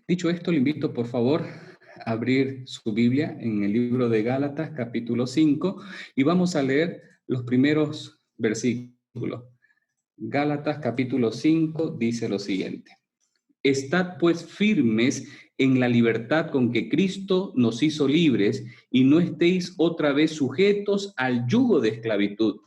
Dicho esto, le invito por favor a abrir su Biblia en el libro de Gálatas, capítulo 5, y vamos a leer los primeros versículos. Gálatas, capítulo 5, dice lo siguiente: Estad pues firmes en la libertad con que Cristo nos hizo libres, y no estéis otra vez sujetos al yugo de esclavitud.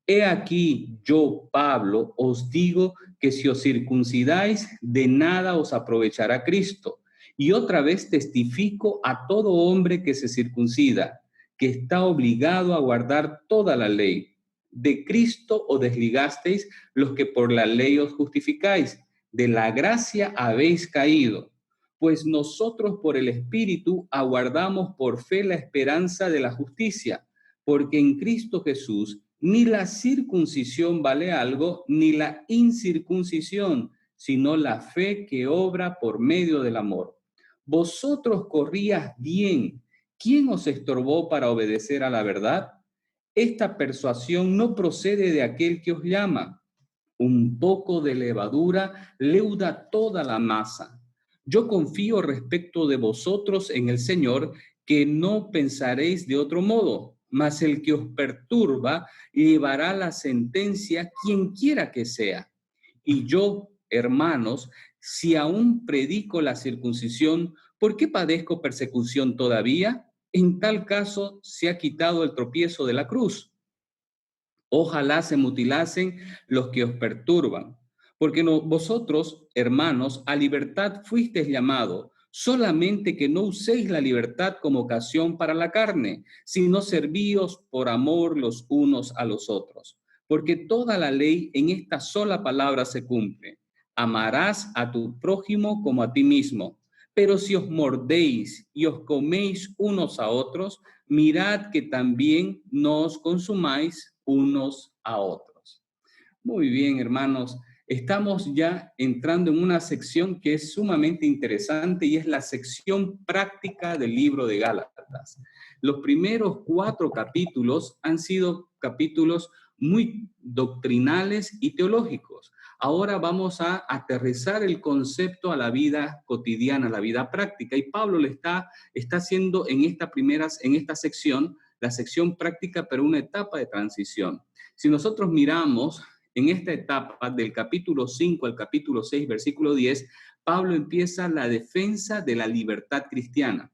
He aquí, yo, Pablo, os digo que si os circuncidáis, de nada os aprovechará Cristo. Y otra vez testifico a todo hombre que se circuncida, que está obligado a guardar toda la ley. ¿De Cristo os desligasteis los que por la ley os justificáis? De la gracia habéis caído. Pues nosotros por el Espíritu aguardamos por fe la esperanza de la justicia, porque en Cristo Jesús ni la circuncisión vale algo, ni la incircuncisión, sino la fe que obra por medio del amor. Vosotros corrías bien. ¿Quién os estorbó para obedecer a la verdad? Esta persuasión no procede de aquel que os llama. Un poco de levadura leuda toda la masa. Yo confío respecto de vosotros en el Señor, que no pensaréis de otro modo, mas el que os perturba llevará la sentencia, quien quiera que sea. Y yo, hermanos, si aún predico la circuncisión, ¿por qué padezco persecución todavía? En tal caso se ha quitado el tropiezo de la cruz. Ojalá se mutilasen los que os perturban, porque no, vosotros, hermanos, a libertad fuisteis llamados, solamente que no uséis la libertad como ocasión para la carne, sino servíos por amor los unos a los otros. Porque toda la ley en esta sola palabra se cumple: amarás a tu prójimo como a ti mismo. Pero si os mordéis y os coméis unos a otros, mirad que también no os consumáis unos a otros. Muy bien, hermanos, estamos ya entrando en una sección que es sumamente interesante y es la sección práctica del libro de Gálatas. Los primeros 4 capítulos han sido capítulos muy doctrinales y teológicos. Ahora vamos a aterrizar el concepto a la vida cotidiana, a la vida práctica. Y Pablo le está haciendo en esta sección, la sección práctica, pero una etapa de transición. Si nosotros miramos en esta etapa del capítulo 5 al capítulo 6, versículo 10, Pablo empieza la defensa de la libertad cristiana.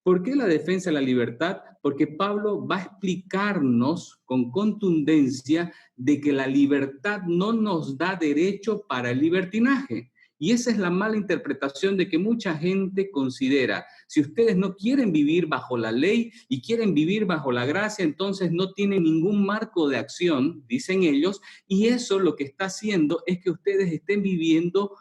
¿Por qué la defensa de la libertad? Porque Pablo va a explicarnos con contundencia de que la libertad no nos da derecho para el libertinaje. Y esa es la mala interpretación de que mucha gente considera: si ustedes no quieren vivir bajo la ley y quieren vivir bajo la gracia, entonces no tienen ningún marco de acción, dicen ellos, y eso lo que está haciendo es que ustedes estén viviendo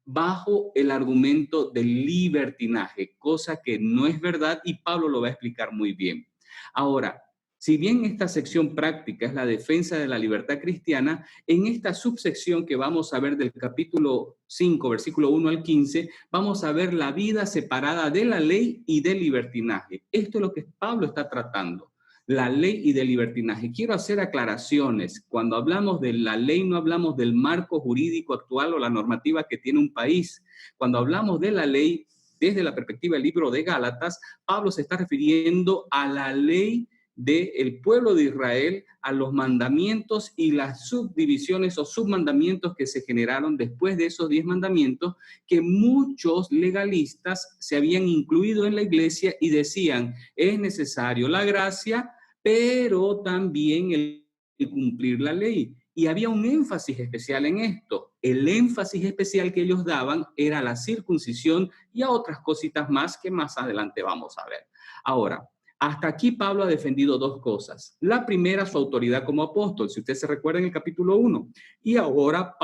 bajo el argumento del libertinaje, cosa que no es verdad, y Pablo lo va a explicar muy bien. Ahora, si bien esta sección práctica es la defensa de la libertad cristiana, en esta subsección que vamos a ver del capítulo 5, versículo 1 al 15, vamos a ver la vida separada de la ley y del libertinaje. Esto es lo que Pablo está tratando: la ley y del libertinaje. Quiero hacer aclaraciones. Cuando hablamos de la ley, no hablamos del marco jurídico actual o la normativa que tiene un país. Cuando hablamos de la ley, desde la perspectiva del libro de Gálatas, Pablo se está refiriendo a la ley del pueblo de Israel, a los mandamientos y las subdivisiones o submandamientos que se generaron después de esos 10 mandamientos, que muchos legalistas se habían incluido en la iglesia y decían: es necesario la gracia, pero también el cumplir la ley. Y había un énfasis especial en esto. El énfasis especial que ellos daban era la circuncisión y a otras cositas más que más adelante vamos a ver. Ahora, hasta aquí Pablo ha defendido 2 cosas. La primera, su autoridad como apóstol, si usted se recuerda en el capítulo 1. Y ahora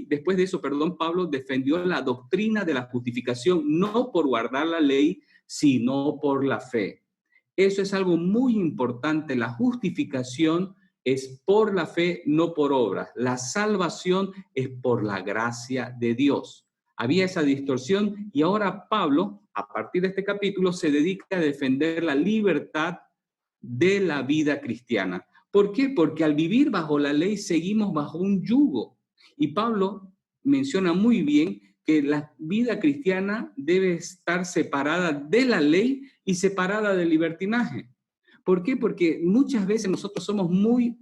después de eso, Pablo defendió la doctrina de la justificación, no por guardar la ley, sino por la fe. Eso es algo muy importante. La justificación es por la fe, no por obras. La salvación es por la gracia de Dios. Había esa distorsión y ahora Pablo, a partir de este capítulo, se dedica a defender la libertad de la vida cristiana. ¿Por qué? Porque al vivir bajo la ley seguimos bajo un yugo. Y Pablo menciona muy bien que la vida cristiana debe estar separada de la ley y separada del libertinaje. ¿Por qué? Porque muchas veces nosotros somos muy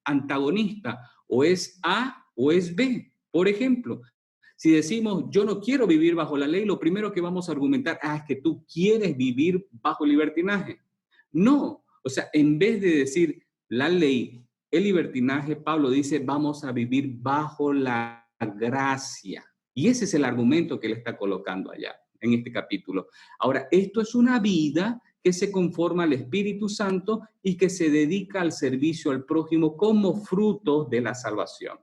antagonistas, o es A o es B. Por ejemplo, si decimos yo no quiero vivir bajo la ley, lo primero que vamos a argumentar es que tú quieres vivir bajo libertinaje. No, o sea, en vez de decir la ley, el libertinaje, Pablo dice vamos a vivir bajo la gracia. Y ese es el argumento que él está colocando allá en este capítulo. Ahora, esto es una vida que se conforma al Espíritu Santo y que se dedica al servicio al prójimo como fruto de la salvación.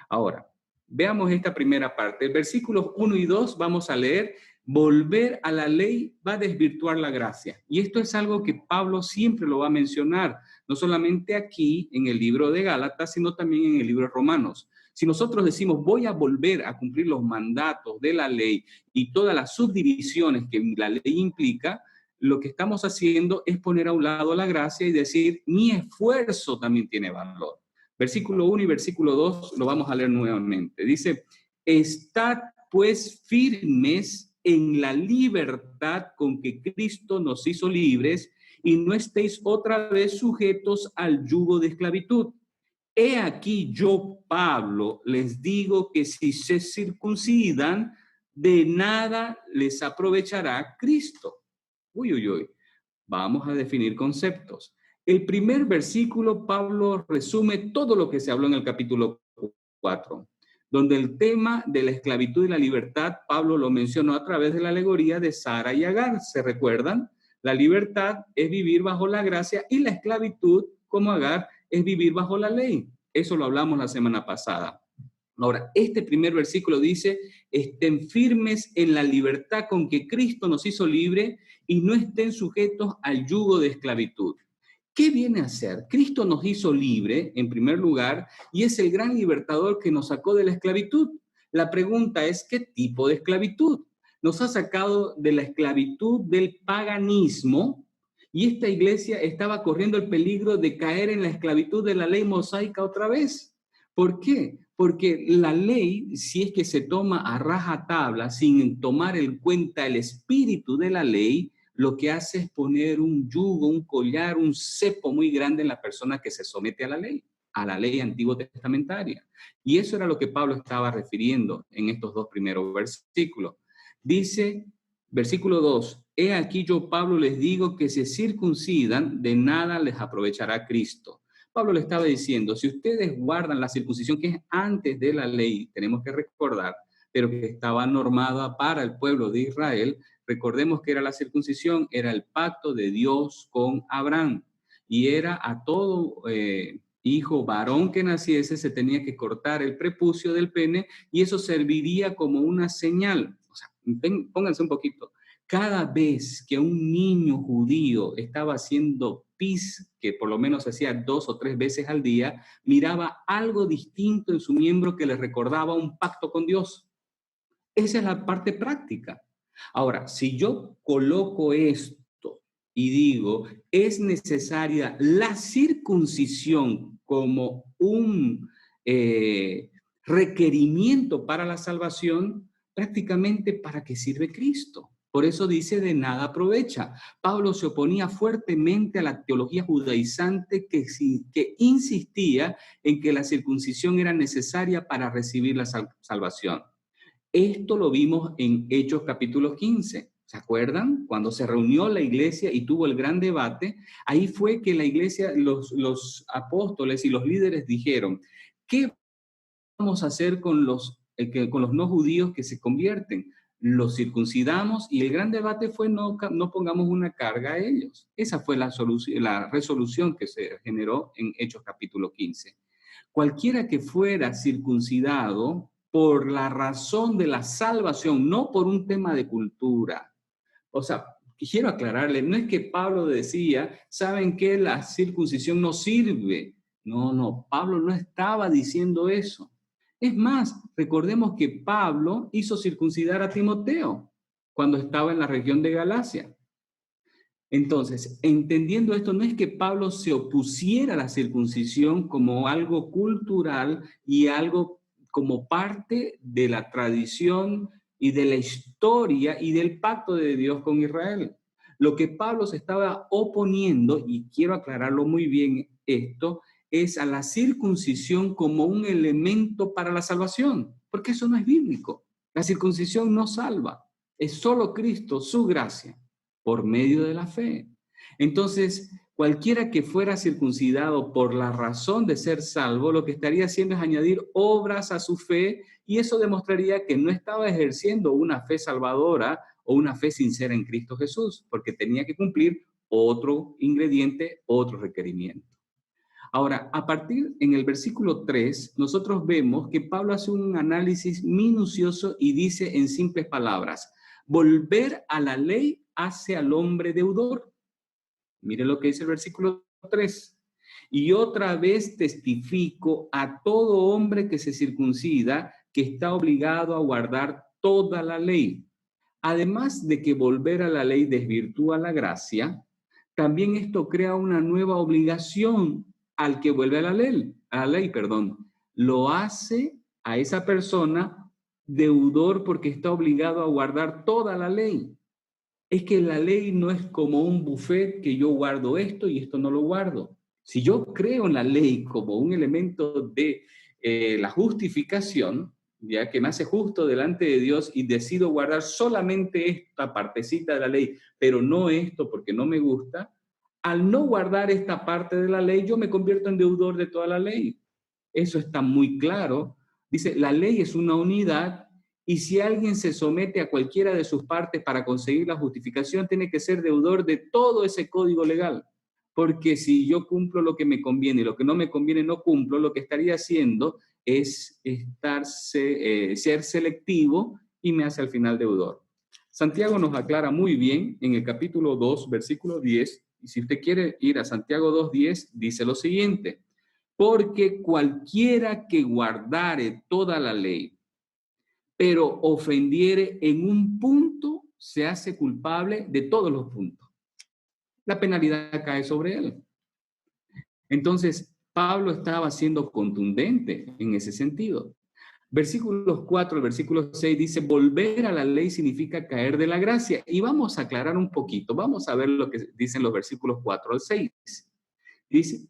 Ahora, veamos esta primera parte. El versículos 1 y 2 vamos a leer: volver a la ley va a desvirtuar la gracia. Y esto es algo que Pablo siempre lo va a mencionar, no solamente aquí en el libro de Gálatas, sino también en el libro de Romanos. Si nosotros decimos voy a volver a cumplir los mandatos de la ley y todas las subdivisiones que la ley implica, lo que estamos haciendo es poner a un lado la gracia y decir mi esfuerzo también tiene valor. Versículo 1 y versículo 2 lo vamos a leer nuevamente. Dice: estad pues firmes en la libertad con que Cristo nos hizo libres y no estéis otra vez sujetos al yugo de esclavitud. He aquí yo, Pablo, les digo que si se circuncidan, de nada les aprovechará Cristo. Uy, uy, uy. Vamos a definir conceptos. El primer versículo, Pablo resume todo lo que se habló en el capítulo 4, donde el tema de la esclavitud y la libertad, Pablo lo mencionó a través de la alegoría de Sara y Agar. ¿Se recuerdan? La libertad es vivir bajo la gracia y la esclavitud, como Agar, es vivir bajo la ley. Eso lo hablamos la semana pasada. Ahora, este primer versículo dice: estén firmes en la libertad con que Cristo nos hizo libre y no estén sujetos al yugo de esclavitud. ¿Qué viene a ser? Cristo nos hizo libre, en primer lugar, y es el gran libertador que nos sacó de la esclavitud. La pregunta es, ¿qué tipo de esclavitud? Nos ha sacado de la esclavitud del paganismo, y esta iglesia estaba corriendo el peligro de caer en la esclavitud de la ley mosaica otra vez. ¿Por qué? Porque la ley, si es que se toma a rajatabla, sin tomar en cuenta el espíritu de la ley, lo que hace es poner un yugo, un collar, un cepo muy grande en la persona que se somete a la ley antiguo testamentaria. Y eso era lo que Pablo estaba refiriendo en estos dos primeros versículos. Dice, versículo 2, he aquí yo, Pablo, les digo que se circuncidan, de nada les aprovechará Cristo. Pablo le estaba diciendo, si ustedes guardan la circuncisión que es antes de la ley, tenemos que recordar, pero que estaba normada para el pueblo de Israel. Recordemos que era la circuncisión, era el pacto de Dios con Abraham, y era a todo hijo varón que naciese se tenía que cortar el prepucio del pene, y eso serviría como una señal. O sea, pónganse un poquito. Cada vez que un niño judío estaba haciendo pis, que por lo menos hacía 2 o 3 veces al día, miraba algo distinto en su miembro que le recordaba un pacto con Dios. Esa es la parte práctica. Ahora, si yo coloco esto y digo, es necesaria la circuncisión como un requerimiento para la salvación, prácticamente ¿para qué sirve Cristo? Por eso dice, de nada aprovecha. Pablo se oponía fuertemente a la teología judaizante que insistía en que la circuncisión era necesaria para recibir la salvación. Esto lo vimos en Hechos capítulo 15. ¿Se acuerdan? Cuando se reunió la iglesia y tuvo el gran debate, ahí fue que la iglesia, los apóstoles y los líderes dijeron, ¿qué vamos a hacer con los no judíos que se convierten? Los circuncidamos, y el gran debate fue no pongamos una carga a ellos. Esa fue la resolución que se generó en Hechos capítulo 15. Cualquiera que fuera circuncidado por la razón de la salvación, no por un tema de cultura. O sea, quiero aclararle, no es que Pablo decía, ¿saben qué? La circuncisión no sirve. No, Pablo no estaba diciendo eso. Es más, recordemos que Pablo hizo circuncidar a Timoteo cuando estaba en la región de Galacia. Entonces, entendiendo esto, no es que Pablo se opusiera a la circuncisión como algo cultural y algo como parte de la tradición y de la historia y del pacto de Dios con Israel. Lo que Pablo se estaba oponiendo, y quiero aclararlo muy bien esto, es a la circuncisión como un elemento para la salvación, porque eso no es bíblico. La circuncisión no salva, es solo Cristo, su gracia, por medio de la fe. Entonces, cualquiera que fuera circuncidado por la razón de ser salvo, lo que estaría haciendo es añadir obras a su fe, y eso demostraría que no estaba ejerciendo una fe salvadora o una fe sincera en Cristo Jesús, porque tenía que cumplir otro ingrediente, otro requerimiento. Ahora, a partir en el versículo 3, nosotros vemos que Pablo hace un análisis minucioso y dice en simples palabras: volver a la ley hace al hombre deudor. Mire lo que dice el versículo 3. Y otra vez testifico a todo hombre que se circuncida que está obligado a guardar toda la ley. Además de que volver a la ley desvirtúa la gracia, también esto crea una nueva obligación al que vuelve a la ley, perdón. Lo hace a esa persona deudor porque está obligado a guardar toda la ley. Es que la ley no es como un buffet que yo guardo esto y esto no lo guardo. Si yo creo en la ley como un elemento de la justificación, ya que me hace justo delante de Dios y decido guardar solamente esta partecita de la ley, pero no esto porque no me gusta, al no guardar esta parte de la ley, yo me convierto en deudor de toda la ley. Eso está muy claro. Dice, la ley es una unidad y si alguien se somete a cualquiera de sus partes para conseguir la justificación, tiene que ser deudor de todo ese código legal. Porque si yo cumplo lo que me conviene y lo que no me conviene no cumplo, lo que estaría haciendo es ser selectivo y me hace al final deudor. Santiago nos aclara muy bien en el capítulo 2, versículo 10, y si usted quiere ir a Santiago 2:10, dice lo siguiente: porque cualquiera que guardare toda la ley, pero ofendiere en un punto, se hace culpable de todos los puntos. La penalidad cae sobre él. Entonces, Pablo estaba siendo contundente en ese sentido. Versículos 4 al versículo 6 dice, volver a la ley significa caer de la gracia. Y vamos a aclarar un poquito, vamos a ver lo que dicen los versículos 4 al 6. Dice,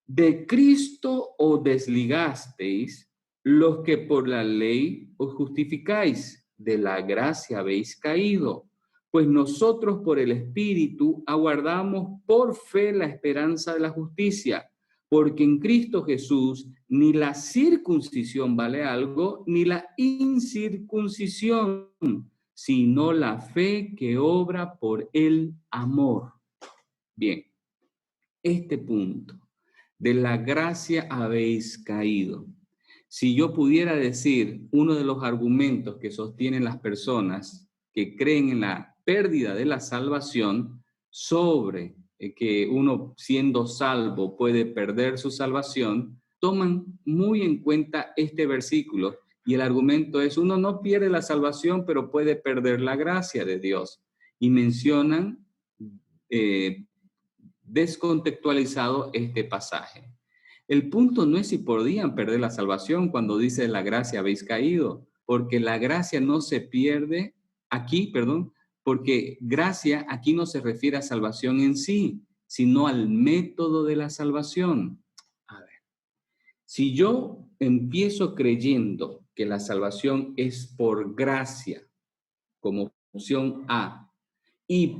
de Cristo os desligasteis los que por la ley os justificáis, de la gracia habéis caído, pues nosotros por el Espíritu aguardamos por fe la esperanza de la justicia, porque en Cristo Jesús ni la circuncisión vale algo, ni la incircuncisión, sino la fe que obra por el amor. Bien, este punto, de la gracia habéis caído. Si yo pudiera decir uno de los argumentos que sostienen las personas que creen en la pérdida de la salvación sobre que uno siendo salvo puede perder su salvación, toman muy en cuenta este versículo y el argumento es uno no pierde la salvación pero puede perder la gracia de Dios y mencionan descontextualizado este pasaje. El punto no es si podían perder la salvación cuando dice la gracia habéis caído, porque la gracia no se pierde aquí, porque gracia aquí no se refiere a salvación en sí, sino al método de la salvación. A ver, si yo empiezo creyendo que la salvación es por gracia, como opción A, y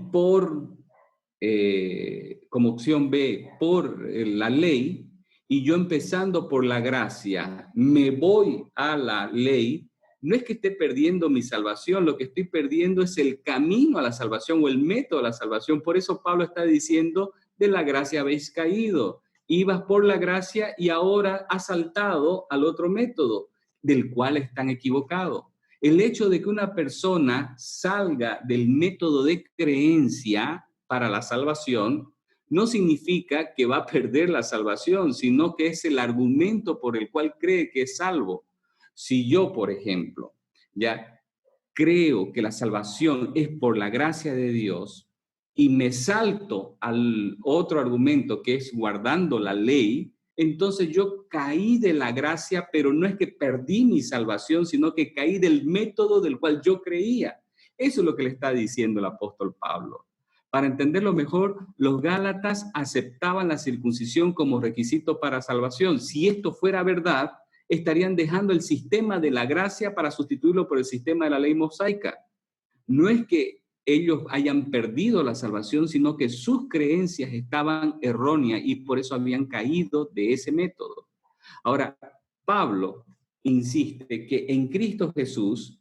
como opción B, por la ley, y yo empezando por la gracia, me voy a la ley, no es que esté perdiendo mi salvación, lo que estoy perdiendo es el camino a la salvación o el método a la salvación. Por eso Pablo está diciendo, de la gracia habéis caído. Ibas por la gracia y ahora has saltado al otro método, del cual están equivocados. El hecho de que una persona salga del método de creencia para la salvación no significa que va a perder la salvación, sino que es el argumento por el cual cree que es salvo. Si yo, por ejemplo, ya creo que la salvación es por la gracia de Dios y me salto al otro argumento que es guardando la ley, entonces yo caí de la gracia, pero no es que perdí mi salvación, sino que caí del método del cual yo creía. Eso es lo que le está diciendo el apóstol Pablo. Para entenderlo mejor, los gálatas aceptaban la circuncisión como requisito para salvación. Si esto fuera verdad, estarían dejando el sistema de la gracia para sustituirlo por el sistema de la ley mosaica. No es que ellos hayan perdido la salvación, sino que sus creencias estaban erróneas y por eso habían caído de ese método. Ahora, Pablo insiste que en Cristo Jesús,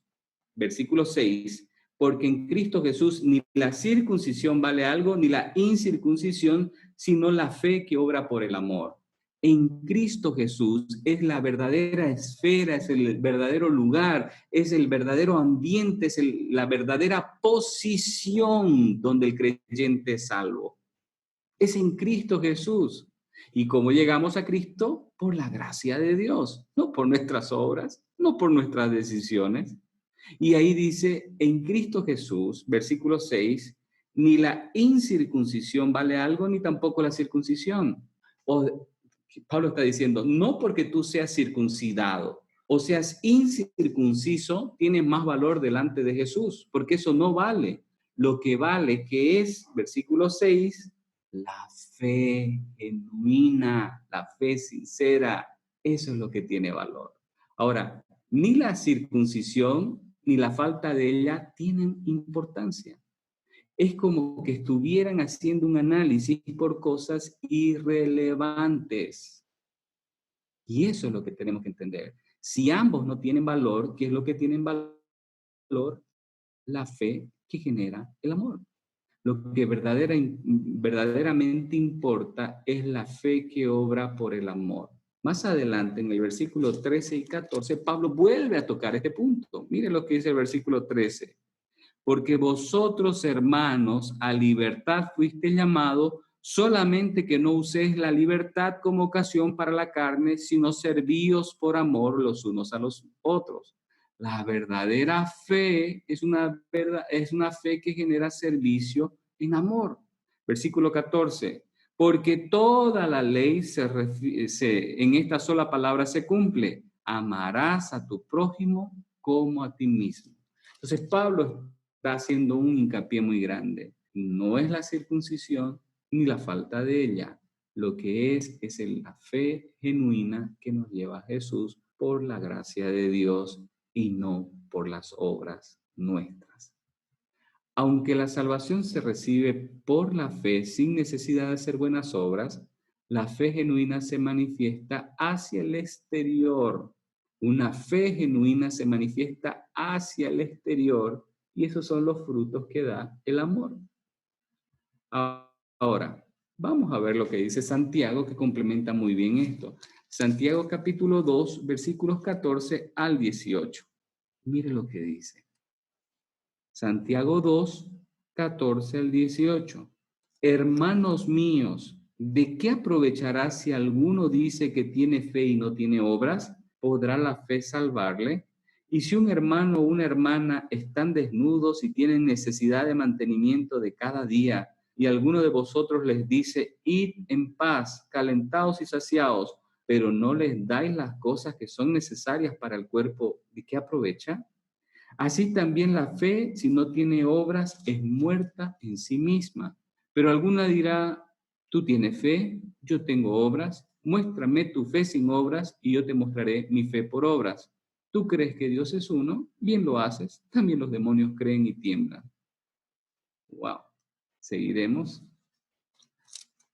versículo 6, porque en Cristo Jesús ni la circuncisión vale algo, ni la incircuncisión, sino la fe que obra por el amor. En Cristo Jesús es la verdadera esfera, es el verdadero lugar, es el verdadero ambiente, es la verdadera posición donde el creyente es salvo. Es en Cristo Jesús. ¿Y cómo llegamos a Cristo? Por la gracia de Dios, no por nuestras obras, no por nuestras decisiones. Y ahí dice, en Cristo Jesús, versículo 6, ni la incircuncisión vale algo, ni tampoco la circuncisión. O, Pablo está diciendo, no porque tú seas circuncidado o seas incircunciso, tienes más valor delante de Jesús, porque eso no vale. Lo que vale, que es, versículo 6, la fe genuina, la fe sincera, eso es lo que tiene valor. Ahora, ni la circuncisión ni la falta de ella tienen importancia. Es como que estuvieran haciendo un análisis por cosas irrelevantes. Y eso es lo que tenemos que entender. Si ambos no tienen valor, ¿qué es lo que tienen valor? La fe que genera el amor. Lo que verdaderamente importa es la fe que obra por el amor. Más adelante, en el versículo 13 y 14, Pablo vuelve a tocar este punto. Mire lo que dice el versículo 13. Porque vosotros, hermanos, a libertad fuiste llamados, solamente que no uséis la libertad como ocasión para la carne, sino servíos por amor los unos a los otros. La verdadera fe es una fe que genera servicio en amor. Versículo 14. Porque toda la ley en esta sola palabra se cumple. Amarás a tu prójimo como a ti mismo. Entonces Pablo está haciendo un hincapié muy grande. No es la circuncisión ni la falta de ella. Lo que es la fe genuina que nos lleva a Jesús por la gracia de Dios y no por las obras nuestras. Aunque la salvación se recibe por la fe sin necesidad de hacer buenas obras, la fe genuina se manifiesta hacia el exterior. Una fe genuina se manifiesta hacia el exterior y esos son los frutos que da el amor. Ahora, vamos a ver lo que dice Santiago, que complementa muy bien esto. Santiago capítulo 2, versículos 14 al 18. Mire lo que dice. Santiago 2, 14 al 18. Hermanos míos, ¿de qué aprovechará si alguno dice que tiene fe y no tiene obras? ¿Podrá la fe salvarle? Y si un hermano o una hermana están desnudos y tienen necesidad de mantenimiento de cada día, y alguno de vosotros les dice, id en paz, calentados y saciados, pero no les dais las cosas que son necesarias para el cuerpo, ¿de qué aprovecha? Así también la fe, si no tiene obras, es muerta en sí misma. Pero alguna dirá, tú tienes fe, yo tengo obras, muéstrame tu fe sin obras y yo te mostraré mi fe por obras. Tú crees que Dios es uno, bien lo haces, también los demonios creen y tiemblan. Wow. Seguiremos.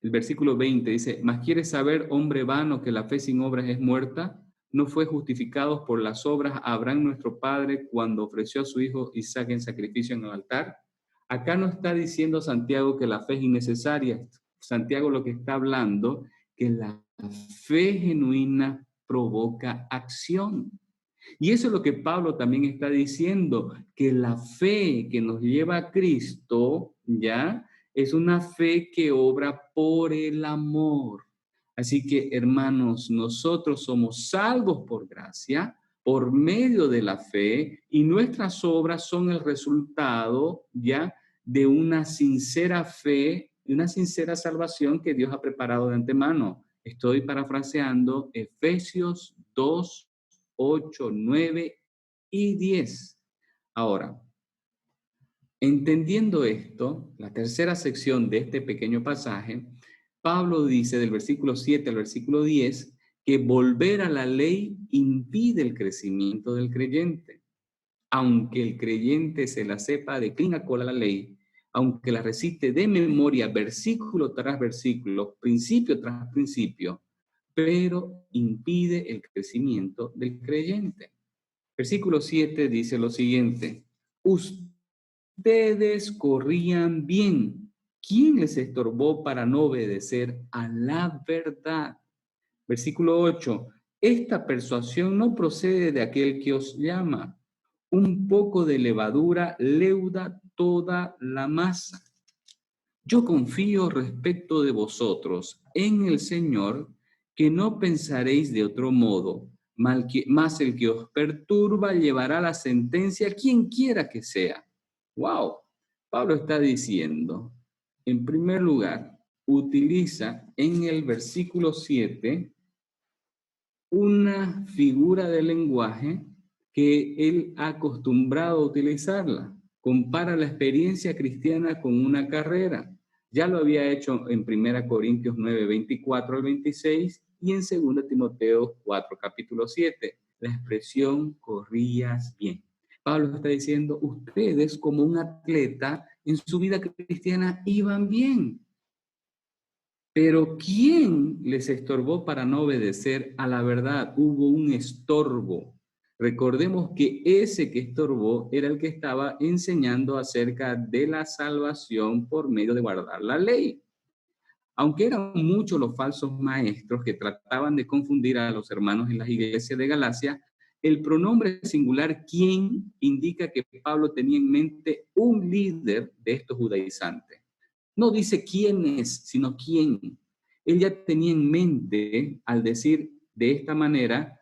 El versículo 20 dice, ¿mas quieres saber, hombre vano, que la fe sin obras es muerta? ¿No fue justificados por las obras Abraham nuestro padre cuando ofreció a su hijo Isaac en sacrificio en el altar? Acá no está diciendo Santiago que la fe es innecesaria. Santiago lo que está hablando que la fe genuina provoca acción. Y eso es lo que Pablo también está diciendo, que la fe que nos lleva a Cristo, ¿ya? Es una fe que obra por el amor. Así que, hermanos, nosotros somos salvos por gracia, por medio de la fe, y nuestras obras son el resultado, ¿ya? De una sincera fe, de una sincera salvación que Dios ha preparado de antemano. Estoy parafraseando Efesios 2, 8, 9 y 10. Ahora, entendiendo esto, la tercera sección de este pequeño pasaje, Pablo dice del versículo 7 al versículo 10 que volver a la ley impide el crecimiento del creyente. Aunque el creyente se la sepa de clean cola la ley, aunque la recite de memoria versículo tras versículo, principio tras principio, pero impide el crecimiento del creyente. Versículo 7 dice lo siguiente: ustedes corrían bien. ¿Quién les estorbó para no obedecer a la verdad? Versículo 8. Esta persuasión no procede de aquel que os llama. Un poco de levadura leuda toda la masa. Yo confío respecto de vosotros en el Señor, que no pensaréis de otro modo, más el que os perturba llevará la sentencia quien quiera que sea. ¡Wow! Pablo está diciendo, en primer lugar, utiliza en el versículo 7 una figura de lenguaje que él ha acostumbrado a utilizarla. Compara la experiencia cristiana con una carrera. Ya lo había hecho en 1 Corintios 9, 24 al 26 y en 2 Timoteo 4, capítulo 7. La expresión corrías bien. Pablo está diciendo, ustedes como un atleta en su vida cristiana iban bien. Pero ¿quién les estorbó para no obedecer a la verdad? Hubo un estorbo. Recordemos que ese que estorbó era el que estaba enseñando acerca de la salvación por medio de guardar la ley. Aunque eran muchos los falsos maestros que trataban de confundir a los hermanos en las iglesias de Galacia, el pronombre singular ¿quién? Indica que Pablo tenía en mente un líder de estos judaizantes. No dice quién es, sino quién. Él ya tenía en mente, al decir de esta manera,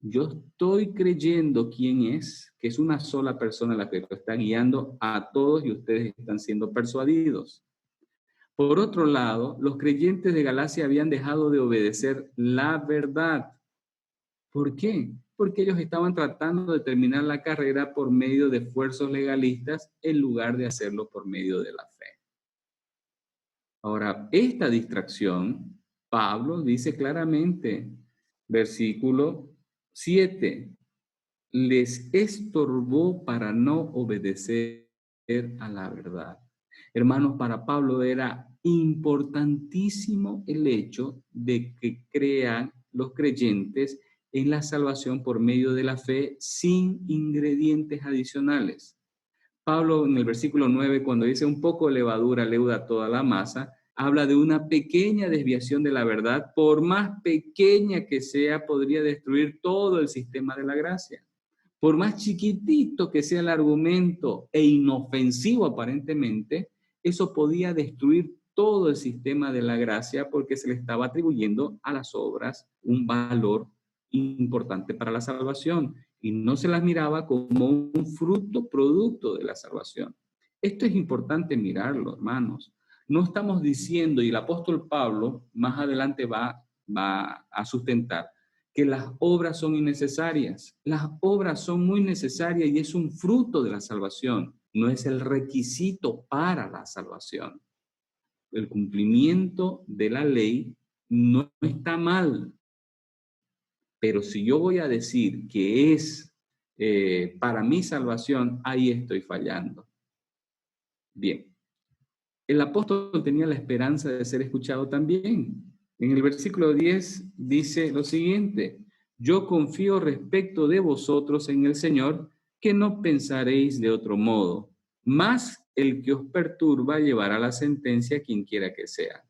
yo estoy creyendo quién es, que es una sola persona la que lo está guiando a todos y ustedes están siendo persuadidos. Por otro lado, los creyentes de Galacia habían dejado de obedecer la verdad. ¿Por qué? Porque ellos estaban tratando de terminar la carrera por medio de esfuerzos legalistas en lugar de hacerlo por medio de la fe. Ahora, esta distracción, Pablo dice claramente, versículo 7, les estorbó para no obedecer a la verdad. Hermanos, para Pablo era importantísimo el hecho de que crean los creyentes en la salvación por medio de la fe sin ingredientes adicionales. Pablo en el versículo 9, cuando dice un poco de levadura leuda toda la masa, habla de una pequeña desviación de la verdad, por más pequeña que sea, podría destruir todo el sistema de la gracia. Por más chiquitito que sea el argumento e inofensivo aparentemente, eso podía destruir todo el sistema de la gracia porque se le estaba atribuyendo a las obras un valor importante para la salvación y no se las miraba como un fruto, producto de la salvación. Esto es importante mirarlo, hermanos. No estamos diciendo, y el apóstol Pablo más adelante va a sustentar, que las obras son innecesarias. Las obras son muy necesarias y es un fruto de la salvación, no es el requisito para la salvación. El cumplimiento de la ley no está mal, pero si yo voy a decir que es para mi salvación, ahí estoy fallando. Bien, el apóstol tenía la esperanza de ser escuchado también. En el versículo 10 dice lo siguiente: yo confío respecto de vosotros en el Señor, que no pensaréis de otro modo, más el que os perturba llevará la sentencia quien quiera que sea.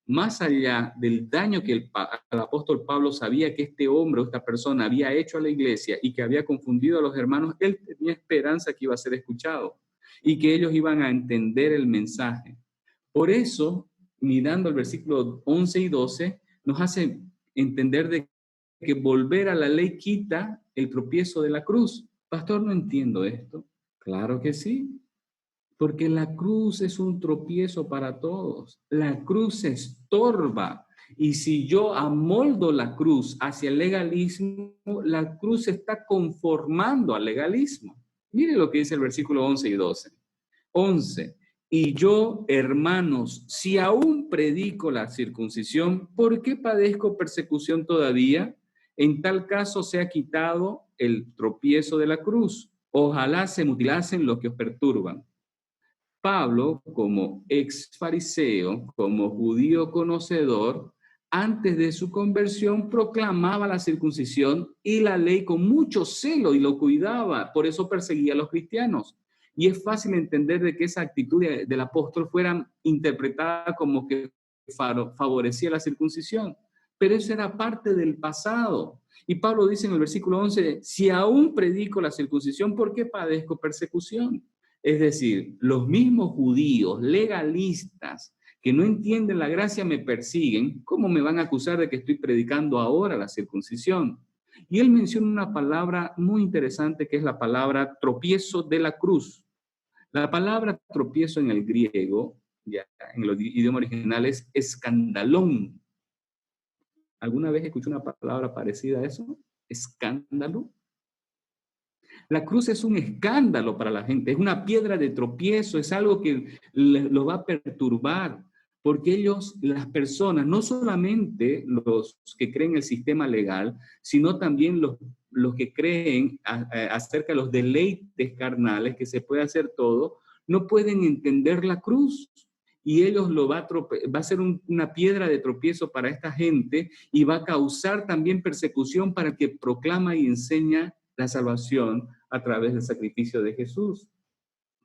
Más allá del daño que el apóstol Pablo sabía que este hombre o esta persona había hecho a la iglesia y que había confundido a los hermanos, él tenía esperanza que iba a ser escuchado y que ellos iban a entender el mensaje. Por eso, mirando el versículo 11 y 12, nos hace entender de que volver a la ley quita el tropiezo de la cruz. Pastor, no entiendo esto. Claro que sí, porque la cruz es un tropiezo para todos. La cruz estorba. Y si yo amoldo la cruz hacia el legalismo, la cruz se está conformando al legalismo. Mire lo que dice el versículo 11 y 12. 11. Y yo, hermanos, si aún predico la circuncisión, ¿por qué padezco persecución todavía? En tal caso se ha quitado el tropiezo de la cruz. Ojalá se mutilasen los que os perturban. Pablo, como ex fariseo, como judío conocedor, antes de su conversión proclamaba la circuncisión y la ley con mucho celo y lo cuidaba, por eso perseguía a los cristianos. Y es fácil entender de que esa actitud del apóstol fuera interpretada como que favorecía la circuncisión, pero eso era parte del pasado. Y Pablo dice en el versículo 11, si aún predico la circuncisión, ¿por qué padezco persecución? Es decir, los mismos judíos legalistas que no entienden la gracia me persiguen, ¿cómo me van a acusar de que estoy predicando ahora la circuncisión? Y él menciona una palabra muy interesante que es la palabra tropiezo de la cruz. La palabra tropiezo en el griego, ya en el idioma original, es escandalón. ¿Alguna vez escuché una palabra parecida a eso? Escándalo. La cruz es un escándalo para la gente, es una piedra de tropiezo, es algo que lo va a perturbar, porque ellos, las personas, no solamente los que creen el sistema legal, sino también los que creen acerca de los deleites carnales, que se puede hacer todo, no pueden entender la cruz. Y ellos va a ser una piedra de tropiezo para esta gente y va a causar también persecución para el que proclama y enseña la salvación a través del sacrificio de Jesús.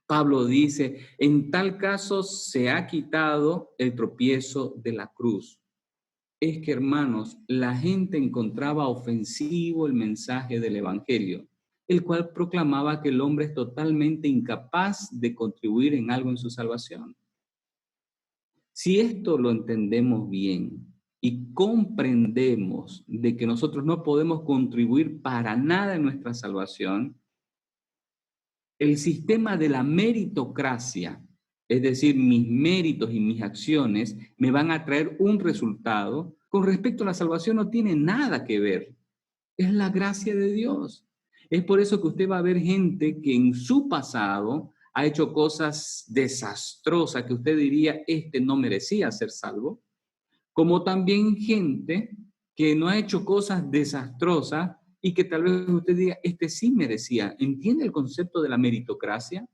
Pablo dice, en tal caso se ha quitado el tropiezo de la cruz. Es que, hermanos, la gente encontraba ofensivo el mensaje del Evangelio, el cual proclamaba que el hombre es totalmente incapaz de contribuir en algo en su salvación. Si esto lo entendemos bien y comprendemos de que nosotros no podemos contribuir para nada en nuestra salvación, el sistema de la meritocracia, es decir, mis méritos y mis acciones me van a traer un resultado, con respecto a la salvación no tiene nada que ver. Es la gracia de Dios. Es por eso que usted va a ver gente que en su pasado ha hecho cosas desastrosas que usted diría, este no merecía ser salvo, como también gente que no ha hecho cosas desastrosas y que tal vez usted diga, este sí merecía. ¿Entiende el concepto de la meritocracia?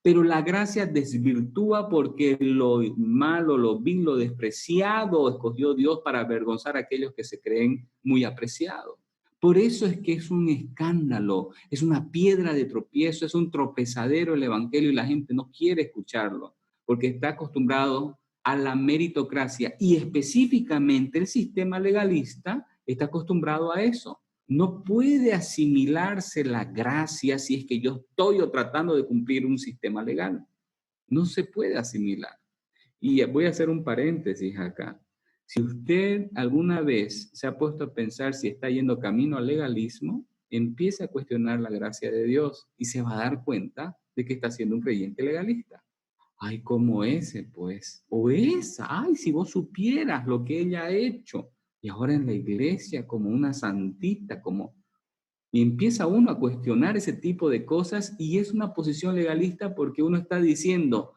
Pero la gracia desvirtúa porque lo malo, lo vil, lo despreciado escogió Dios para avergonzar a aquellos que se creen muy apreciados. Por eso es que es un escándalo, es una piedra de tropiezo, es un tropezadero el evangelio y la gente no quiere escucharlo porque está acostumbrado a la meritocracia y específicamente el sistema legalista está acostumbrado a eso. No puede asimilarse la gracia si es que yo estoy tratando de cumplir un sistema legal. No se puede asimilar. Y voy a hacer un paréntesis acá. Si usted alguna vez se ha puesto a pensar si está yendo camino al legalismo, empiece a cuestionar la gracia de Dios y se va a dar cuenta de que está siendo un creyente legalista. Ay, como ese, pues. O esa, ay, si vos supieras lo que ella ha hecho. Y ahora en la iglesia como una santita, como... Y empieza uno a cuestionar ese tipo de cosas y es una posición legalista porque uno está diciendo,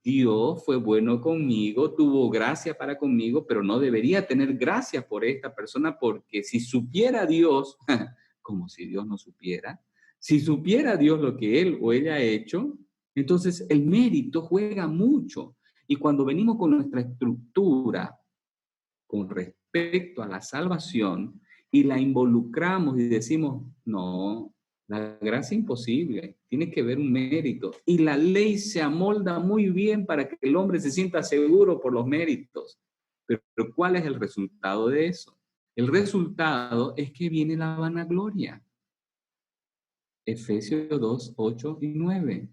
Dios fue bueno conmigo, tuvo gracia para conmigo, pero no debería tener gracia por esta persona porque si supiera Dios, como si Dios no supiera, si supiera Dios lo que él o ella ha hecho, entonces el mérito juega mucho. Y cuando venimos con nuestra estructura con respecto a la salvación y la involucramos y decimos, no, la gracia es imposible, tiene que haber un mérito. Y la ley se amolda muy bien para que el hombre se sienta seguro por los méritos. Pero ¿cuál es el resultado de eso? El resultado es que viene la vanagloria. Efesios 2, 8 y 9.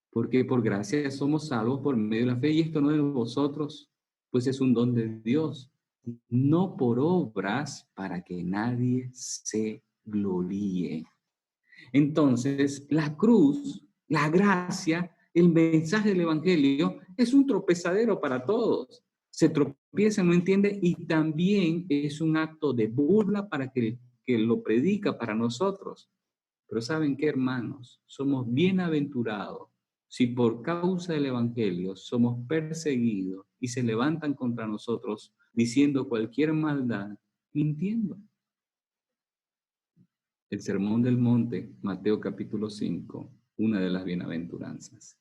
Porque por gracia somos salvos por medio de la fe y esto no es de vosotros, pues es un don de Dios, no por obras para que nadie se gloríe. Entonces, la cruz, la gracia, el mensaje del evangelio es un tropezadero para todos. se tropieza, no entiende, y también es un acto de burla para que lo predica para nosotros. Pero ¿saben qué, hermanos? Somos bienaventurados si por causa del Evangelio somos perseguidos y se levantan contra nosotros diciendo cualquier maldad, mintiendo. El Sermón del Monte, Mateo capítulo 5, una de las bienaventuranzas.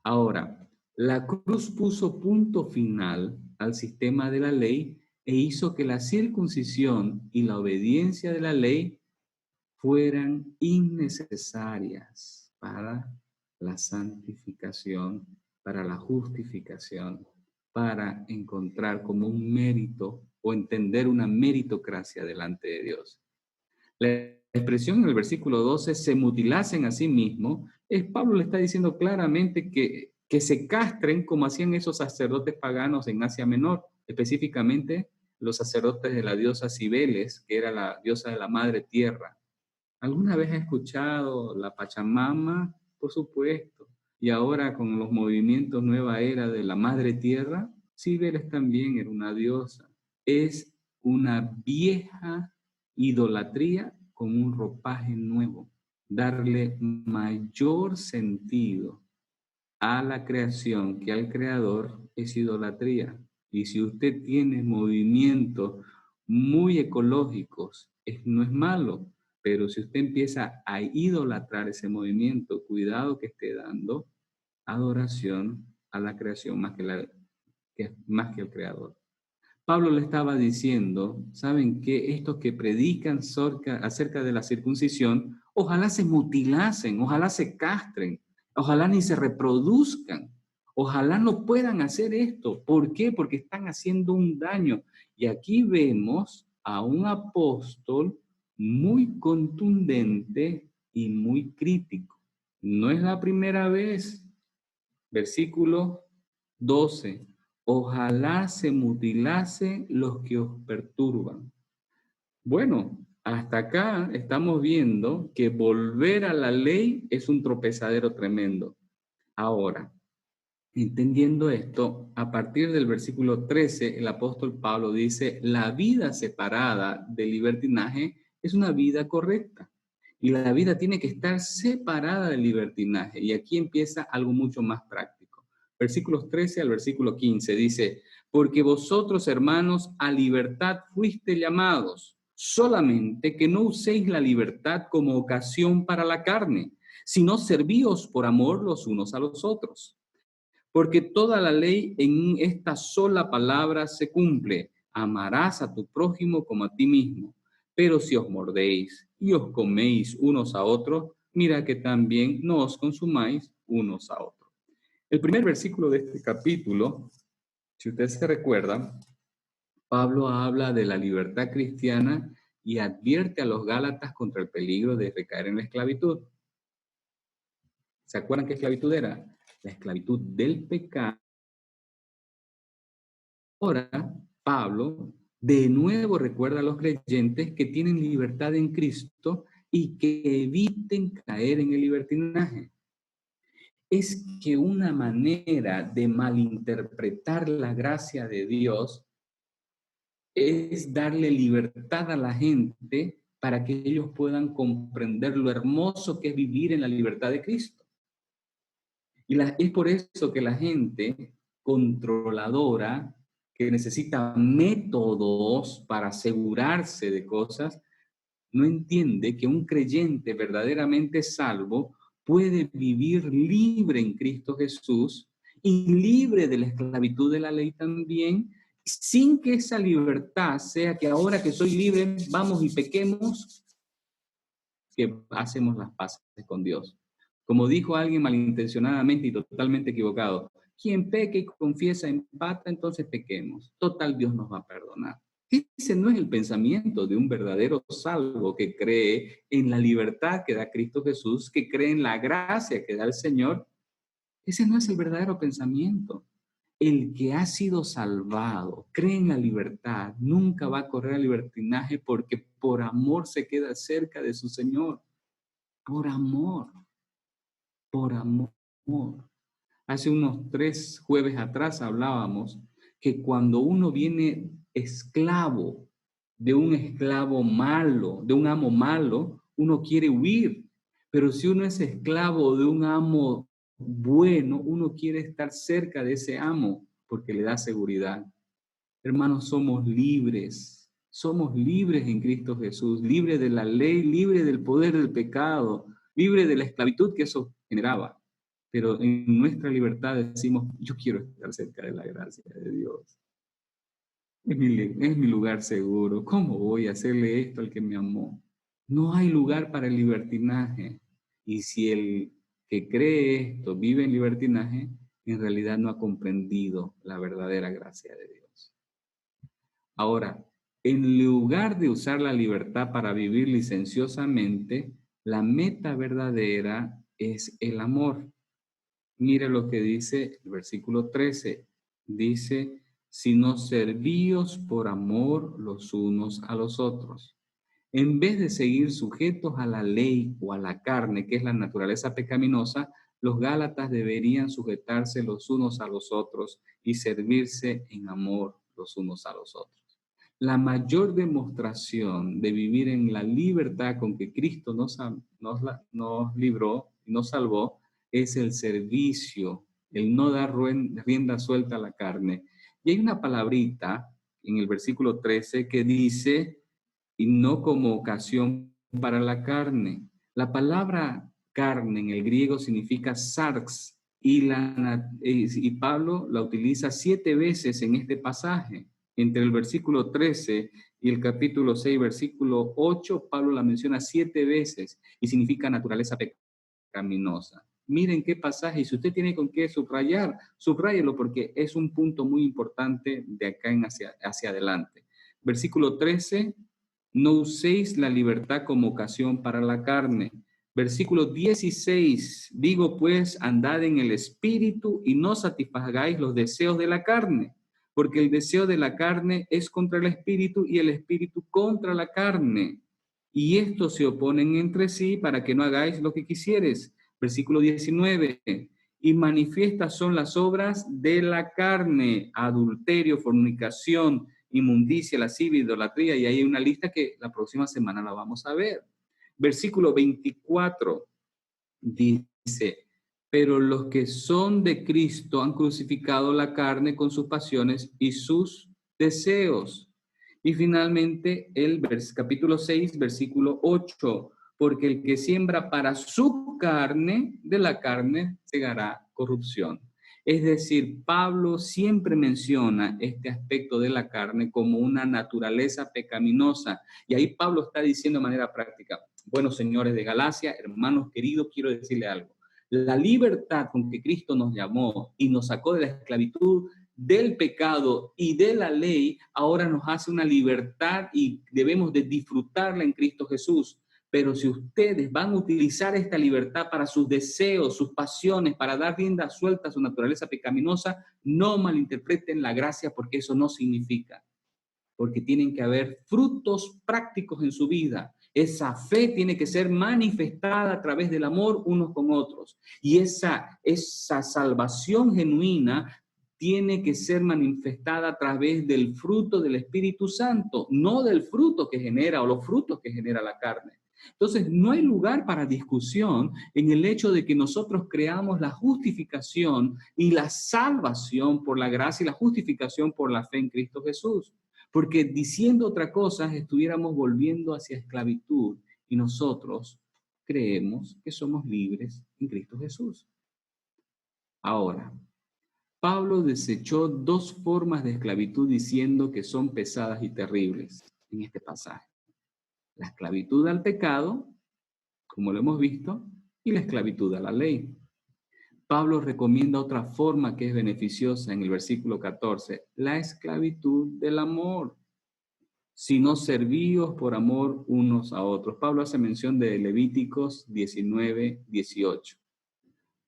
Ahora, la cruz puso punto final al sistema de la ley e hizo que la circuncisión y la obediencia de la ley fueran innecesarias para la santificación, para la justificación, para encontrar como un mérito o entender una meritocracia delante de Dios. La expresión en el versículo 12, se mutilasen a sí mismos, Pablo le está diciendo claramente que se castren como hacían esos sacerdotes paganos en Asia Menor, específicamente los sacerdotes de la diosa Cibeles, que era la diosa de la madre tierra. ¿Alguna vez has escuchado la Pachamama? Por supuesto. Y ahora con los movimientos Nueva Era de la Madre Tierra, Cibeles también era una diosa. Es una vieja idolatría con un ropaje nuevo. Darle mayor sentido a la creación que al creador es idolatría. Y si usted tiene movimientos muy ecológicos, no es malo, pero si usted empieza a idolatrar ese movimiento, cuidado que esté dando adoración a la creación más que el creador. Pablo le estaba diciendo, ¿saben qué? Estos que predican acerca de la circuncisión, ojalá se mutilasen, ojalá se castren, ojalá ni se reproduzcan, ojalá no puedan hacer esto. ¿Por qué? Porque están haciendo un daño. Y aquí vemos a un apóstol muy contundente y muy crítico. No es la primera vez. Versículo 12. Ojalá se mutilase los que os perturban. Bueno, hasta acá estamos viendo que volver a la ley es un tropezadero tremendo. Ahora, entendiendo esto, a partir del versículo 13, el apóstol Pablo dice, la vida separada del libertinaje es una vida correcta. Y la vida tiene que estar separada del libertinaje. Y aquí empieza algo mucho más práctico. Versículos 13 al versículo 15 dice, porque vosotros, hermanos, a libertad fuiste llamados, solamente que no uséis la libertad como ocasión para la carne, sino servíos por amor los unos a los otros. Porque toda la ley en esta sola palabra se cumple. Amarás a tu prójimo como a ti mismo. Pero si os mordéis y os coméis unos a otros, mira que también no os consumáis unos a otros. El primer versículo de este capítulo, si usted se recuerda, Pablo habla de la libertad cristiana y advierte a los gálatas contra el peligro de recaer en la esclavitud. ¿Se acuerdan qué esclavitud era? La esclavitud del pecado. Ahora, Pablo de nuevo recuerda a los creyentes que tienen libertad en Cristo y que eviten caer en el libertinaje. Es que una manera de malinterpretar la gracia de Dios es darle libertad a la gente para que ellos puedan comprender lo hermoso que es vivir en la libertad de Cristo. Es por eso que la gente controladora, que necesita métodos para asegurarse de cosas, no entiende que un creyente verdaderamente salvo puede vivir libre en Cristo Jesús y libre de la esclavitud de la ley también, sin que esa libertad sea que ahora que soy libre, vamos y pequemos, que hacemos las paces con Dios. Como dijo alguien malintencionadamente y totalmente equivocado, quien peque y confiesa empata, entonces pequemos. Total, Dios nos va a perdonar. Ese no es el pensamiento de un verdadero salvo que cree en la libertad que da Cristo Jesús, que cree en la gracia que da el Señor. Ese no es el verdadero pensamiento. El que ha sido salvado, cree en la libertad, nunca va a correr al libertinaje porque por amor se queda cerca de su Señor. Por amor, por amor. Hace unos 3 jueves atrás hablábamos que cuando uno viene esclavo de un esclavo malo, de un amo malo, uno quiere huir. Pero si uno es esclavo de un amo bueno, uno quiere estar cerca de ese amo porque le da seguridad. Hermanos, somos libres en Cristo Jesús, libres de la ley, libres del poder del pecado, libres de la esclavitud que eso generaba. Pero en nuestra libertad decimos, yo quiero estar cerca de la gracia de Dios. Es mi lugar seguro. ¿Cómo voy a hacerle esto al que me amó? No hay lugar para el libertinaje. Y si el que cree esto vive en libertinaje, en realidad no ha comprendido la verdadera gracia de Dios. Ahora, en lugar de usar la libertad para vivir licenciosamente, la meta verdadera es el amor. Mire lo que dice el versículo 13. Dice, sino servíos por amor los unos a los otros. En vez de seguir sujetos a la ley o a la carne, que es la naturaleza pecaminosa, los gálatas deberían sujetarse los unos a los otros y servirse en amor los unos a los otros. La mayor demostración de vivir en la libertad con que Cristo nos libró, nos salvó, es el servicio, el no dar rienda suelta a la carne. Y hay una palabrita en el versículo 13 que dice, y no como ocasión para la carne. La palabra carne en el griego significa sarx, y Pablo la utiliza 7 veces en este pasaje. Entre el versículo 13 y el capítulo 6, versículo 8, Pablo la menciona 7 veces y significa naturaleza pecaminosa. Miren qué pasaje, y si usted tiene con qué subrayar, subráyelo porque es un punto muy importante de acá en hacia adelante. Versículo 13, no uséis la libertad como ocasión para la carne. Versículo 16, digo pues, andad en el espíritu y no satisfagáis los deseos de la carne, porque el deseo de la carne es contra el espíritu y el espíritu contra la carne. Y estos se oponen entre sí para que no hagáis lo que quisieres. Versículo 19, y manifiestas son las obras de la carne, adulterio, fornicación, inmundicia, lascivia, idolatría, y hay una lista que la próxima semana la vamos a ver. Versículo 24 dice, pero los que son de Cristo han crucificado la carne con sus pasiones y sus deseos. Y finalmente el capítulo 6, versículo 8, porque el que siembra para su carne, de la carne segará corrupción. Es decir, Pablo siempre menciona este aspecto de la carne como una naturaleza pecaminosa. Y ahí Pablo está diciendo de manera práctica, bueno, señores de Galacia, hermanos queridos, quiero decirle algo. La libertad con que Cristo nos llamó y nos sacó de la esclavitud, del pecado y de la ley, ahora nos hace una libertad y debemos de disfrutarla en Cristo Jesús. Pero si ustedes van a utilizar esta libertad para sus deseos, sus pasiones, para dar rienda suelta a su naturaleza pecaminosa, no malinterpreten la gracia porque eso no significa. Porque tienen que haber frutos prácticos en su vida. Esa fe tiene que ser manifestada a través del amor unos con otros. Y esa salvación genuina tiene que ser manifestada a través del fruto del Espíritu Santo, no del fruto que genera o los frutos que genera la carne. Entonces, no hay lugar para discusión en el hecho de que nosotros creamos la justificación y la salvación por la gracia y la justificación por la fe en Cristo Jesús. Porque diciendo otra cosa, estuviéramos volviendo hacia esclavitud y nosotros creemos que somos libres en Cristo Jesús. Ahora, Pablo desechó 2 formas de esclavitud diciendo que son pesadas y terribles en este pasaje. La esclavitud al pecado, como lo hemos visto, y la esclavitud a la ley. Pablo recomienda otra forma que es beneficiosa en el versículo 14, la esclavitud del amor. Sino servíos por amor unos a otros. Pablo hace mención de Levíticos 19, 18.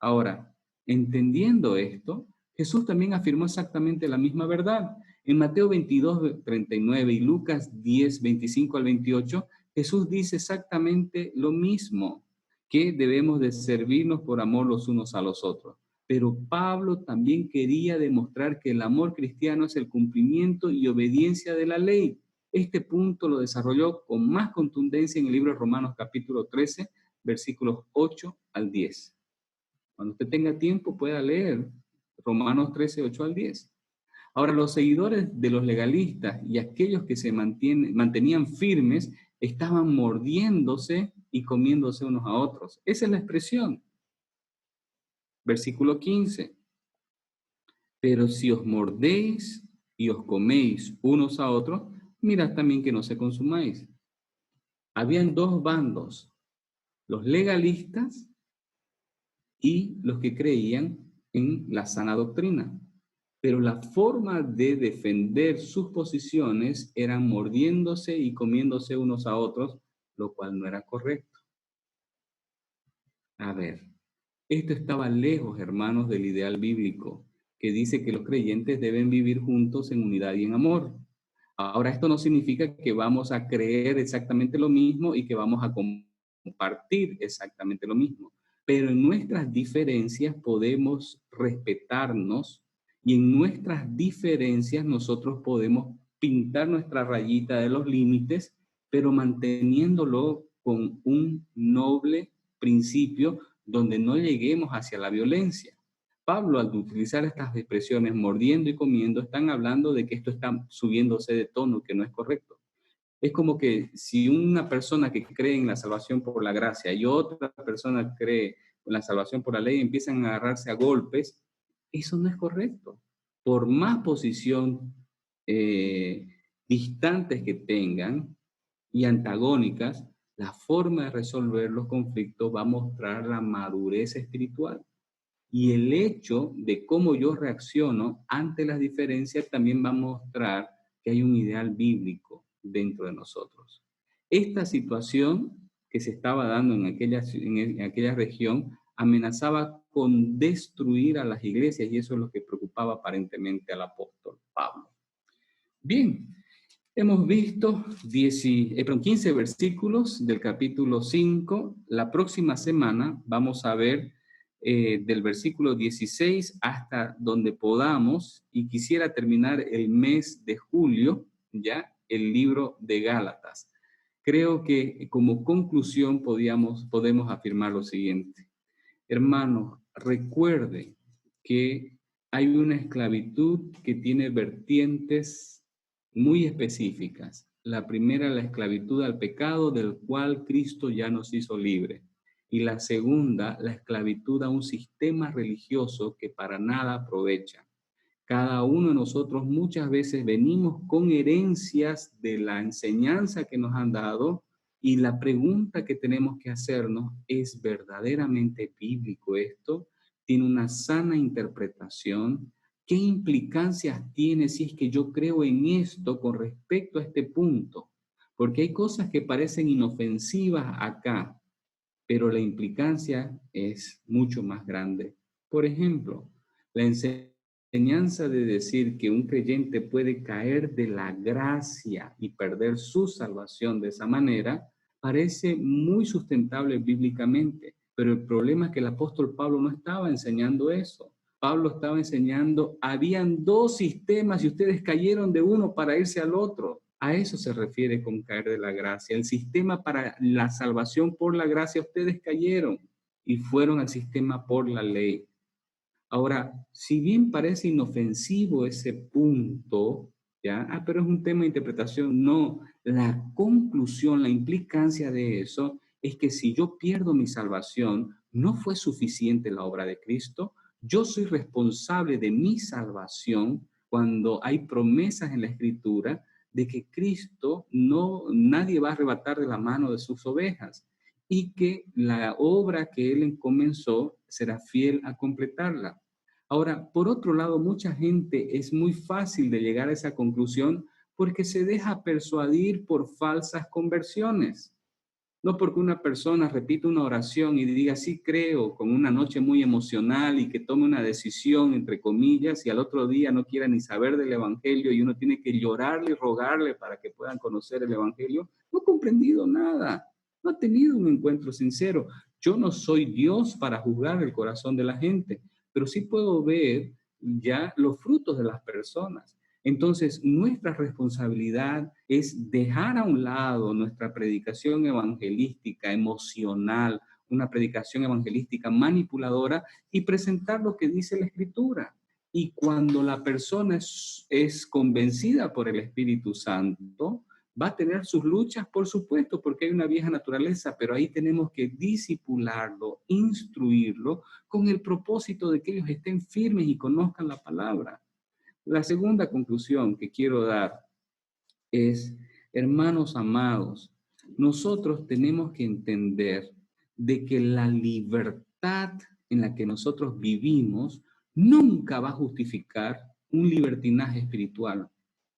Ahora, entendiendo esto, Jesús también afirmó exactamente la misma verdad. En Mateo 22, 39 y Lucas 10, 25 al 28, Jesús dice exactamente lo mismo, que debemos de servirnos por amor los unos a los otros. pero Pablo también quería demostrar que el amor cristiano es el cumplimiento y obediencia de la ley. Este punto lo desarrolló con más contundencia en el libro de Romanos capítulo 13, versículos 8 al 10. Cuando usted tenga tiempo pueda leer Romanos 13, 8 al 10. Ahora, los seguidores de los legalistas y aquellos que se mantenían firmes estaban mordiéndose y comiéndose unos a otros. Esa es la expresión. Versículo 15. Pero si os mordéis y os coméis unos a otros, mirad también que no se consumáis. Habían dos bandos, los legalistas y los que creían en la sana doctrina. Pero la forma de defender sus posiciones era mordiéndose y comiéndose unos a otros, lo cual no era correcto. A ver, esto estaba lejos, hermanos, del ideal bíblico, que dice que los creyentes deben vivir juntos en unidad y en amor. Ahora, esto no significa que vamos a creer exactamente lo mismo y que vamos a compartir exactamente lo mismo, pero en nuestras diferencias podemos respetarnos y en nuestras diferencias nosotros podemos pintar nuestra rayita de los límites, pero manteniéndolo con un noble principio donde no lleguemos hacia la violencia. Pablo, al utilizar estas expresiones mordiendo y comiendo, están hablando de que esto está subiéndose de tono, que no es correcto. Es como que si una persona que cree en la salvación por la gracia y otra persona cree en la salvación por la ley empiezan a agarrarse a golpes, eso no es correcto. Por más posición eh, distantes que tengan y antagónicas, la forma de resolver los conflictos va a mostrar la madurez espiritual. Y el hecho de cómo yo reacciono ante las diferencias también va a mostrar que hay un ideal bíblico dentro de nosotros. Esta situación que se estaba dando en aquella región amenazaba con destruir a las iglesias y eso es lo que preocupaba aparentemente al apóstol Pablo. Bien, hemos visto 15 versículos del capítulo 5. La próxima semana vamos a ver del versículo 16 hasta donde podamos, y quisiera terminar el mes de julio, ya, el libro de Gálatas. Creo que como conclusión podemos afirmar lo siguiente. Hermanos, recuerde que hay una esclavitud que tiene vertientes muy específicas. La primera, la esclavitud al pecado, del cual Cristo ya nos hizo libre. Y la segunda, la esclavitud a un sistema religioso que para nada aprovecha. Cada uno de nosotros muchas veces venimos con herencias de la enseñanza que nos han dado y la pregunta que tenemos que hacernos es: ¿verdaderamente bíblico esto? ¿Tiene una sana interpretación? ¿Qué implicancias tiene si es que yo creo en esto con respecto a este punto? Porque hay cosas que parecen inofensivas acá, pero la implicancia es mucho más grande. Por ejemplo, la enseñanza de decir que un creyente puede caer de la gracia y perder su salvación de esa manera parece muy sustentable bíblicamente, pero el problema es que el apóstol Pablo no estaba enseñando eso. Pablo estaba enseñando, habían dos sistemas y ustedes cayeron de uno para irse al otro. A eso se refiere con caer de la gracia. El sistema para la salvación por la gracia, ustedes cayeron y fueron al sistema por la ley. Ahora, si bien parece inofensivo ese punto, ¿ya? Pero es un tema de interpretación. No, la conclusión, la implicancia de eso es que si yo pierdo mi salvación, no fue suficiente la obra de Cristo. Yo soy responsable de mi salvación cuando hay promesas en la Escritura de que Cristo nadie va a arrebatar de la mano de sus ovejas y que la obra que Él comenzó será fiel a completarla. Ahora, por otro lado, mucha gente es muy fácil de llegar a esa conclusión porque se deja persuadir por falsas conversiones. No porque una persona repita una oración y diga sí creo con una noche muy emocional y que tome una decisión entre comillas y al otro día no quiera ni saber del evangelio y uno tiene que llorarle y rogarle para que puedan conocer el evangelio, no ha comprendido nada, no ha tenido un encuentro sincero. Yo no soy Dios para juzgar el corazón de la gente, pero sí puedo ver ya los frutos de las personas. Entonces, nuestra responsabilidad es dejar a un lado nuestra predicación evangelística, emocional, una predicación evangelística manipuladora y presentar lo que dice la Escritura. Y cuando la persona es convencida por el Espíritu Santo, va a tener sus luchas, por supuesto, porque hay una vieja naturaleza, pero ahí tenemos que disipularlo, instruirlo, con el propósito de que ellos estén firmes y conozcan la palabra. La segunda conclusión que quiero dar es, hermanos amados, nosotros tenemos que entender de que la libertad en la que nosotros vivimos nunca va a justificar un libertinaje espiritual.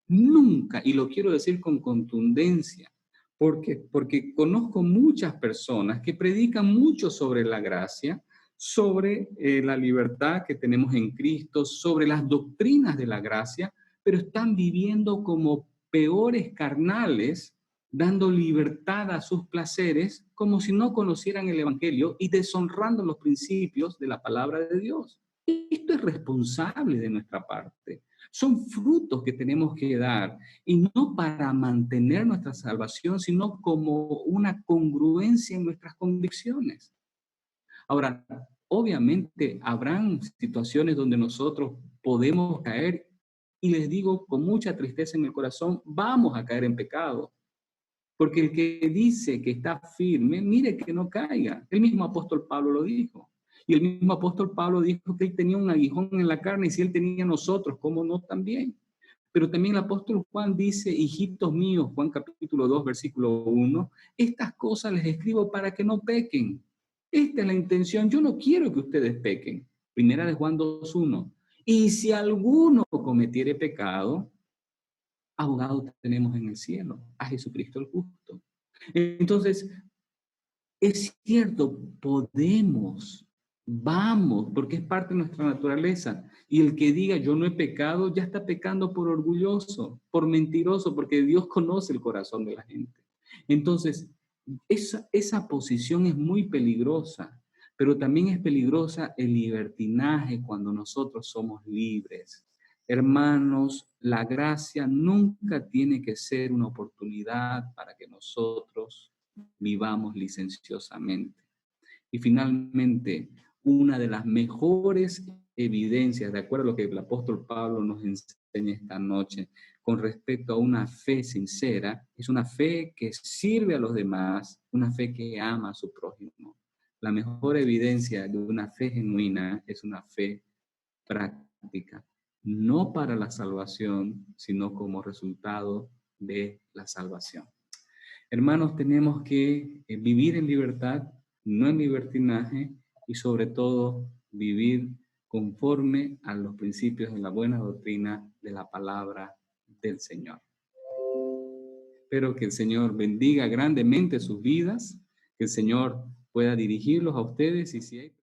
Nunca, y lo quiero decir con contundencia, porque conozco muchas personas que predican mucho sobre la gracia, sobre la libertad que tenemos en Cristo, sobre las doctrinas de la gracia, pero están viviendo como peores carnales, dando libertad a sus placeres, como si no conocieran el Evangelio y deshonrando los principios de la palabra de Dios. Esto es responsable de nuestra parte. Son frutos que tenemos que dar, y no para mantener nuestra salvación, sino como una congruencia en nuestras convicciones. Ahora, obviamente habrán situaciones donde nosotros podemos caer, y les digo con mucha tristeza en el corazón, vamos a caer en pecado. Porque el que dice que está firme, mire que no caiga. El mismo apóstol Pablo lo dijo. Y el mismo apóstol Pablo dijo que él tenía un aguijón en la carne, y si él tenía nosotros, ¿cómo no también? Pero también el apóstol Juan dice, hijitos míos, Juan capítulo 2, versículo 1, estas cosas les escribo para que no pequen. Esta es la intención, yo no quiero que ustedes pequen. Primera de Juan 2, 1. Y si alguno cometiere pecado, abogado tenemos en el cielo, a Jesucristo el justo. Entonces, es cierto, podemos, vamos, porque es parte de nuestra naturaleza. Y el que diga yo no he pecado, ya está pecando por orgulloso, por mentiroso, porque Dios conoce el corazón de la gente. Entonces, esa posición es muy peligrosa, pero también es peligrosa el libertinaje cuando nosotros somos libres. Hermanos, la gracia nunca tiene que ser una oportunidad para que nosotros vivamos licenciosamente. Y finalmente, una de las mejores evidencias, de acuerdo a lo que el apóstol Pablo nos enseña esta noche, con respecto a una fe sincera, es una fe que sirve a los demás, una fe que ama a su prójimo. La mejor evidencia de una fe genuina es una fe práctica, no para la salvación, sino como resultado de la salvación. Hermanos, tenemos que vivir en libertad, no en libertinaje, y sobre todo vivir conforme a los principios de la buena doctrina de la palabra del Señor. Espero que el Señor bendiga grandemente sus vidas, que el Señor pueda dirigirlos a ustedes, y si hay